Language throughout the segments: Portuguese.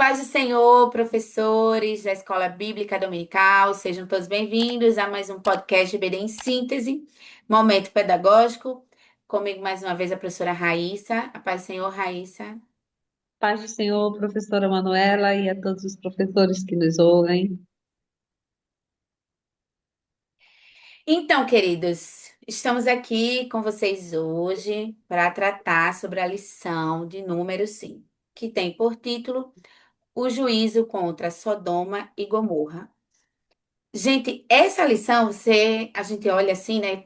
paz do Senhor, professores da Escola Bíblica Dominical, sejam todos bem-vindos a mais um podcast de BD em Síntese, Momento Pedagógico. Comigo mais uma vez a professora Raíssa. A paz do Senhor, Raíssa. Paz do Senhor, professora Manuela, e a todos os professores que nos ouvem. Então, queridos, estamos aqui com vocês hoje para tratar sobre a lição de número 5, que tem por título O Juízo contra Sodoma e Gomorra. Gente, essa lição, a gente olha assim, né?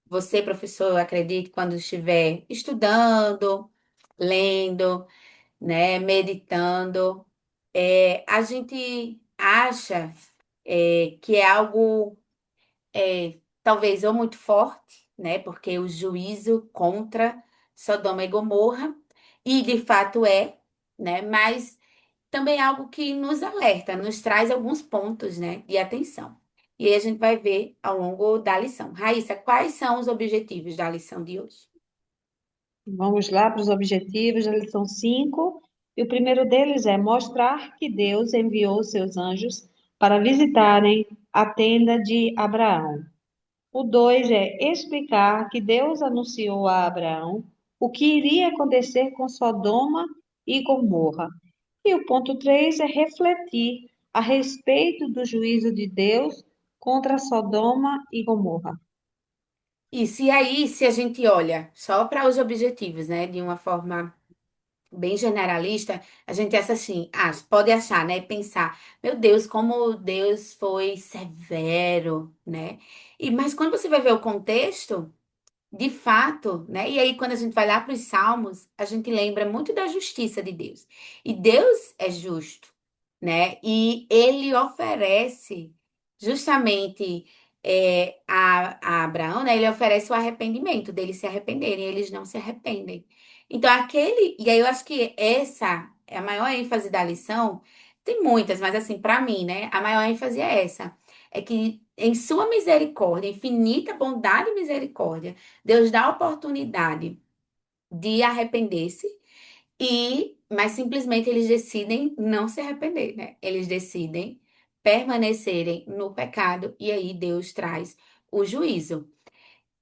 Você, professor, eu acredito, quando estiver estudando, lendo, né, meditando, a gente acha, que é algo, talvez, ou muito forte, né? Porque o juízo contra Sodoma e Gomorra, e de fato é, né? Mas também é algo que nos alerta, nos traz alguns pontos, né, de atenção. E aí a gente vai ver ao longo da lição. Raíssa, quais são os objetivos da lição de hoje? Vamos lá para os objetivos da lição 5. E o primeiro deles é mostrar que Deus enviou seus anjos para visitarem a tenda de Abraão. O 2 é explicar que Deus anunciou a Abraão o que iria acontecer com Sodoma e Gomorra. E o ponto 3 é refletir a respeito do juízo de Deus contra Sodoma e Gomorra. Isso, e aí, se a gente olha só para os objetivos, né, de uma forma bem generalista, a gente acha assim, pode achar, né, pensar, meu Deus, como Deus foi severo, né? Mas quando você vai ver o contexto, de fato, né? E aí, quando a gente vai lá para os Salmos, a gente lembra muito da justiça de Deus. E Deus é justo, né? E ele oferece justamente a Abraão, né? Ele oferece o arrependimento deles se arrependerem, eles não se arrependem. Então, e aí eu acho que essa é a maior ênfase da lição. Tem muitas, mas assim, para mim, né? A maior ênfase é essa. É que em sua misericórdia, infinita bondade e misericórdia, Deus dá a oportunidade de arrepender-se mas simplesmente eles decidem não se arrepender, né? Eles decidem permanecerem no pecado e aí Deus traz o juízo,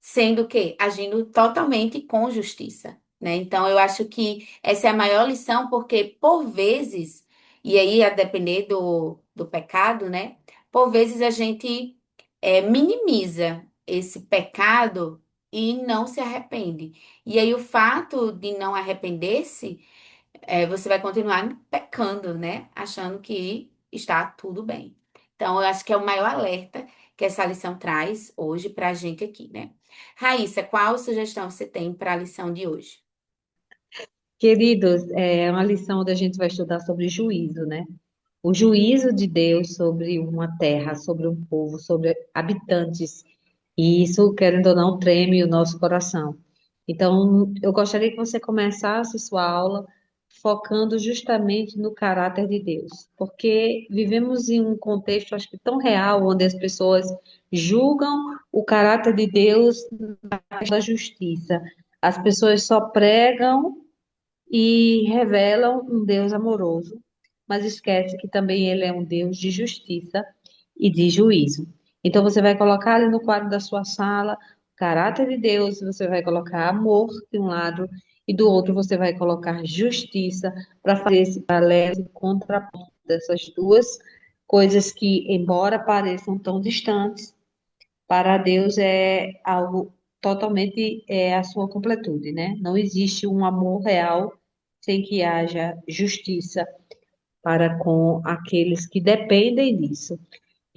sendo que agindo totalmente com justiça, né? Então eu acho que essa é a maior lição, porque por vezes, e aí a depender do pecado, né? Por vezes a gente minimiza esse pecado e não se arrepende. E aí o fato de não arrepender-se, você vai continuar pecando, né? Achando que está tudo bem. Então, eu acho que é o maior alerta que essa lição traz hoje para a gente aqui, né? Raíssa, qual sugestão você tem para a lição de hoje? Queridos, é uma lição onde a gente vai estudar sobre juízo, né? O juízo de Deus sobre uma terra, sobre um povo, sobre habitantes. E isso, querendo ou não, treme o nosso coração. Então, eu gostaria que você começasse sua aula focando justamente no caráter de Deus, porque vivemos em um contexto, acho que tão real, onde as pessoas julgam o caráter de Deus da justiça. As pessoas só pregam e revelam um Deus amoroso, mas esquece que também ele é um Deus de justiça e de juízo. Então você vai colocar ali no quadro da sua sala o caráter de Deus, você vai colocar amor de um lado e do outro você vai colocar justiça para fazer esse paralelo, esse contraponto dessas duas coisas que, embora pareçam tão distantes, para Deus é algo totalmente a sua completude, né? Não existe um amor real sem que haja justiça para com aqueles que dependem disso.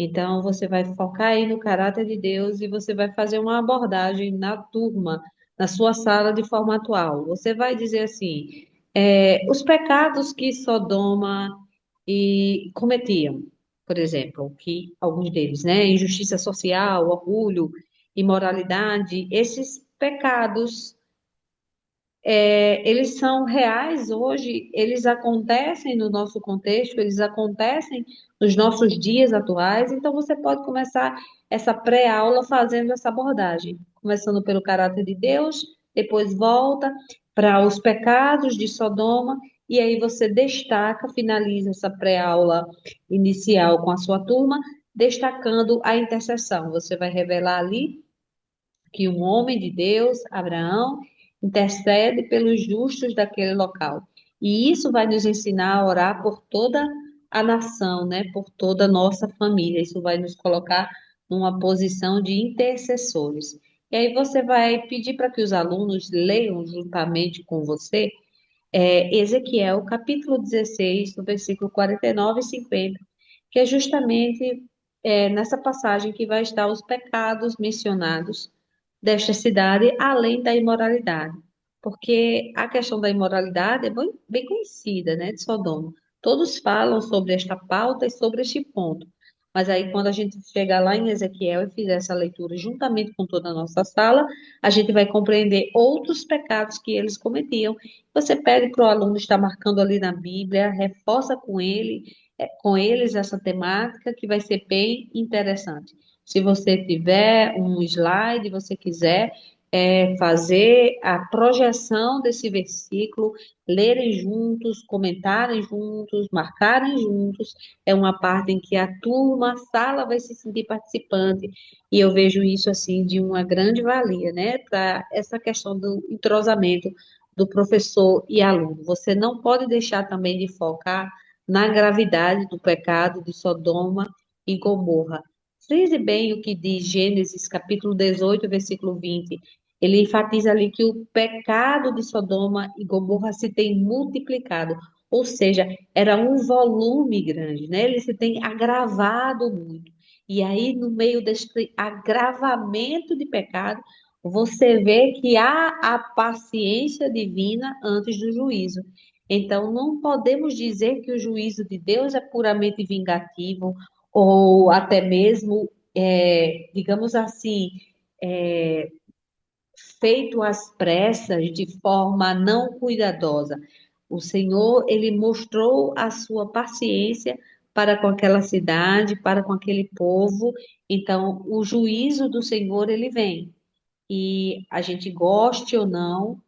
Então, você vai focar aí no caráter de Deus e você vai fazer uma abordagem na turma, na sua sala de forma atual. Você vai dizer assim: os pecados que Sodoma e cometiam, por exemplo, que alguns deles, né, injustiça social, orgulho, imoralidade, esses pecados eles são reais hoje, eles acontecem no nosso contexto, eles acontecem nos nossos dias atuais, então você pode começar essa pré-aula fazendo essa abordagem, começando pelo caráter de Deus, depois volta para os pecados de Sodoma e aí você destaca, finaliza essa pré-aula inicial com a sua turma, destacando a intercessão. Você vai revelar ali que um homem de Deus, Abraão, intercede pelos justos daquele local. E isso vai nos ensinar a orar por toda a nação, né? Por toda a nossa família. Isso vai nos colocar numa posição de intercessores. E aí você vai pedir para que os alunos leiam juntamente com você Ezequiel, capítulo 16, no versículo 49 e 50, que é justamente nessa passagem que vai estar os pecados mencionados desta cidade, além da imoralidade. Porque a questão da imoralidade é bem conhecida, né, de Sodoma. Todos falam sobre esta pauta e sobre este ponto. Mas aí, quando a gente chegar lá em Ezequiel e fizer essa leitura juntamente com toda a nossa sala, a gente vai compreender outros pecados que eles cometiam. Você pede para o aluno estar marcando ali na Bíblia, reforça com ele, com eles essa temática, que vai ser bem interessante. Se você tiver um slide, você quiser fazer a projeção desse versículo, lerem juntos, comentarem juntos, marcarem juntos, é uma parte em que a turma, a sala vai se sentir participante, e eu vejo isso assim de uma grande valia, né, para essa questão do entrosamento do professor e aluno. Você não pode deixar também de focar na gravidade do pecado de Sodoma e Gomorra. Frise bem o que diz Gênesis capítulo 18, versículo 20. Ele enfatiza ali que o pecado de Sodoma e Gomorra se tem multiplicado, ou seja, era um volume grande, né? Ele se tem agravado muito. E aí, no meio deste agravamento de pecado, você vê que há a paciência divina antes do juízo. Então, não podemos dizer que o juízo de Deus é puramente vingativo ou até mesmo, digamos assim, é, feito às pressas, de forma não cuidadosa. O Senhor, ele mostrou a sua paciência para com aquela cidade, para com aquele povo. Então, o juízo do Senhor, ele vem. E a gente goste ou não,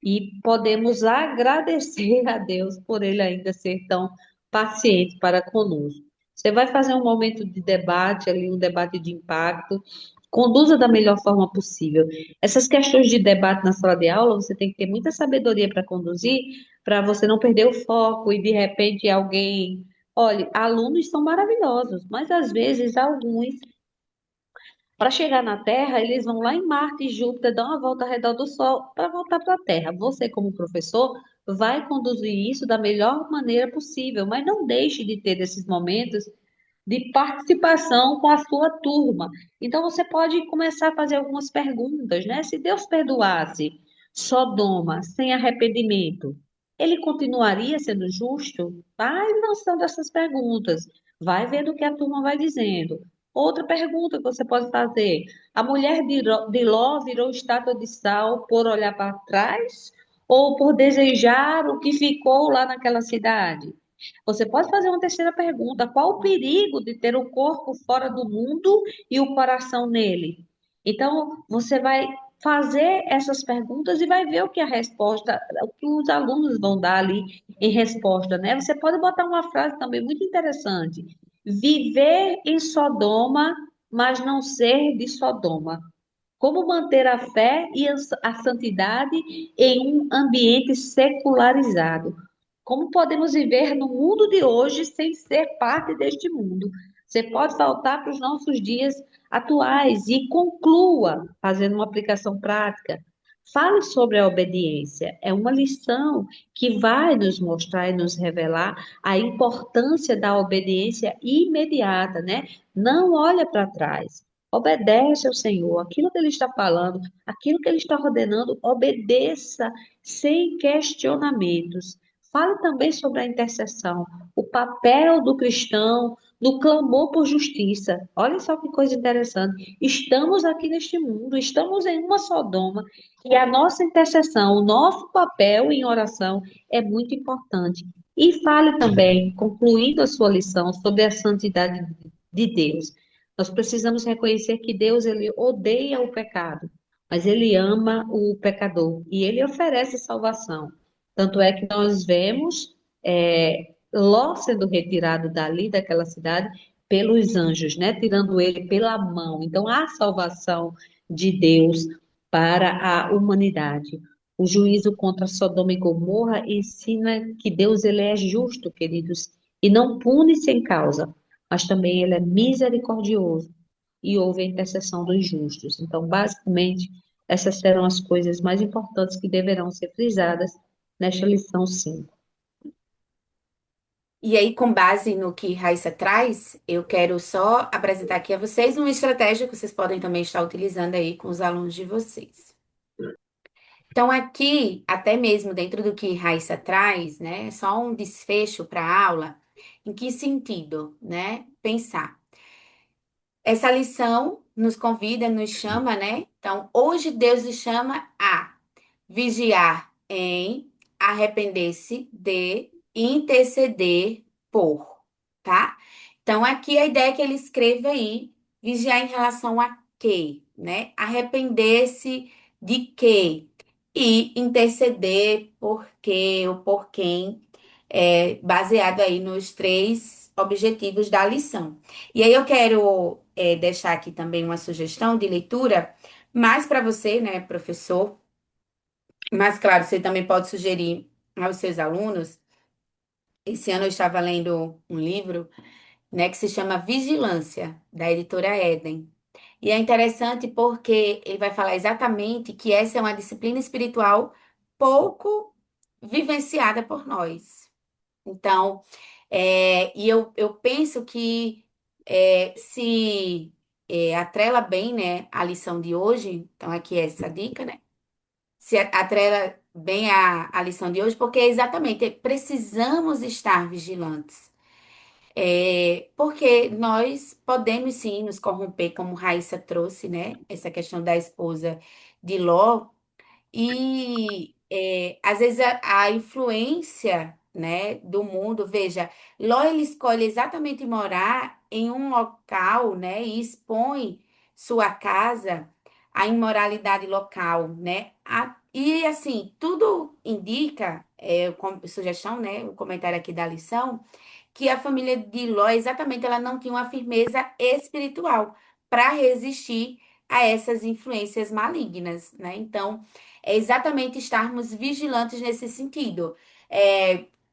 e podemos agradecer a Deus por ele ainda ser tão paciente para conosco. Você vai fazer um momento de debate ali, um debate de impacto, conduza da melhor forma possível. Essas questões de debate na sala de aula, você tem que ter muita sabedoria para conduzir, para você não perder o foco e de repente alguém. Olha, alunos são maravilhosos, mas às vezes alguns para chegar na Terra, eles vão lá em Marte e Júpiter, dar uma volta ao redor do Sol para voltar para a Terra. Você, como professor, vai conduzir isso da melhor maneira possível, mas não deixe de ter esses momentos de participação com a sua turma. Então, você pode começar a fazer algumas perguntas, né? Se Deus perdoasse Sodoma sem arrependimento, ele continuaria sendo justo? Vai lançando essas perguntas, vai vendo o que a turma vai dizendo. Outra pergunta que você pode fazer: a mulher de Ló virou estátua de sal por olhar para trás ou por desejar o que ficou lá naquela cidade? Você pode fazer uma terceira pergunta: qual o perigo de ter o corpo fora do mundo e o coração nele? Então, você vai fazer essas perguntas e vai ver o que a resposta, o que os alunos vão dar ali em resposta, né? Você pode botar uma frase também muito interessante: viver em Sodoma, mas não ser de Sodoma. Como manter a fé e a santidade em um ambiente secularizado? Como podemos viver no mundo de hoje sem ser parte deste mundo? Você pode voltar para os nossos dias atuais e conclua fazendo uma aplicação prática. Fale sobre a obediência. É uma lição que vai nos mostrar e nos revelar a importância da obediência imediata, né? Não olha para trás. Obedece ao Senhor, aquilo que Ele está falando, aquilo que Ele está ordenando, obedeça sem questionamentos. Fale também sobre a intercessão, o papel do cristão no clamor por justiça. Olha só que coisa interessante. Estamos aqui neste mundo, estamos em uma Sodoma, e a nossa intercessão, o nosso papel em oração é muito importante. E fale também, concluindo a sua lição, sobre a santidade de Deus. Nós precisamos reconhecer que Deus ele odeia o pecado, mas ele ama o pecador e ele oferece salvação. Tanto é que nós vemos Ló sendo retirado dali, daquela cidade, pelos anjos, né? Tirando ele pela mão. Então, há salvação de Deus para a humanidade. O juízo contra Sodoma e Gomorra ensina que Deus ele é justo, queridos, e não pune sem causa, mas também ele é misericordioso e ouve a intercessão dos justos. Então, basicamente, essas serão as coisas mais importantes que deverão ser frisadas nesta lição 5. E aí, com base no que Raíssa traz, eu quero só apresentar aqui a vocês uma estratégia que vocês podem também estar utilizando aí com os alunos de vocês. Então, aqui, até mesmo dentro do que Raíssa traz, né, é só um desfecho para a aula. Em que sentido, né? Pensar. Essa lição nos convida, nos chama, né? Então, hoje Deus lhe chama a vigiar em, arrepender-se de, interceder por, tá? Então, aqui a ideia é que ele escreva aí, vigiar em relação a quê, né? Arrepender-se de quê? E interceder por quê ou por quem, baseado aí nos três objetivos da lição. E aí eu quero, deixar aqui também uma sugestão de leitura, mais para você, né, professor, mas, claro, você também pode sugerir aos seus alunos. Esse ano eu estava lendo um livro, né, que se chama Vigilância, da editora Eden. E é interessante porque ele vai falar exatamente que essa é uma disciplina espiritual pouco vivenciada por nós. Então, eu penso que se atrela bem, né, a lição de hoje, então aqui é essa dica, né? Se atrela bem a lição de hoje, porque exatamente precisamos estar vigilantes. Porque nós podemos sim nos corromper, como Raíssa trouxe, né? Essa questão da esposa de Ló, e às vezes a influência, né, do mundo, veja, Ló ele escolhe exatamente morar em um local, né, e expõe sua casa à imoralidade local, né? E assim, tudo indica, sugestão, né, o comentário aqui da lição, que a família de Ló, exatamente, ela não tinha uma firmeza espiritual para resistir a essas influências malignas, né? Então, é exatamente estarmos vigilantes nesse sentido.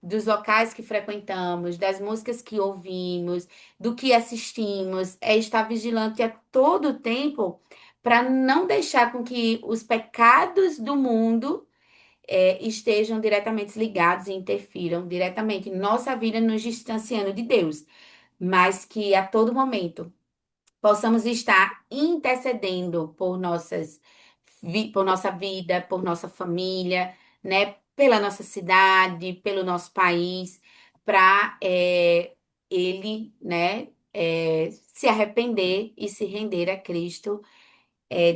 Dos locais que frequentamos, das músicas que ouvimos, do que assistimos, é estar vigilante a todo tempo para não deixar com que os pecados do mundo estejam diretamente ligados e interfiram diretamente em nossa vida, nos distanciando de Deus, mas que a todo momento possamos estar intercedendo por por nossa vida, por nossa família, né, pela nossa cidade, pelo nosso país, para ele, né, se arrepender e se render a Cristo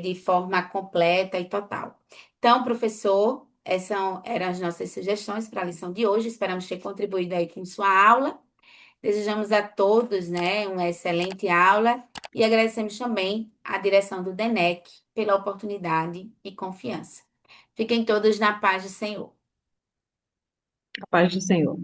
de forma completa e total. Então, professor, essas eram as nossas sugestões para a lição de hoje. Esperamos ter contribuído aí com sua aula. Desejamos a todos, né, uma excelente aula e agradecemos também à direção do DENEC pela oportunidade e confiança. Fiquem todos na paz do Senhor. A paz do Senhor.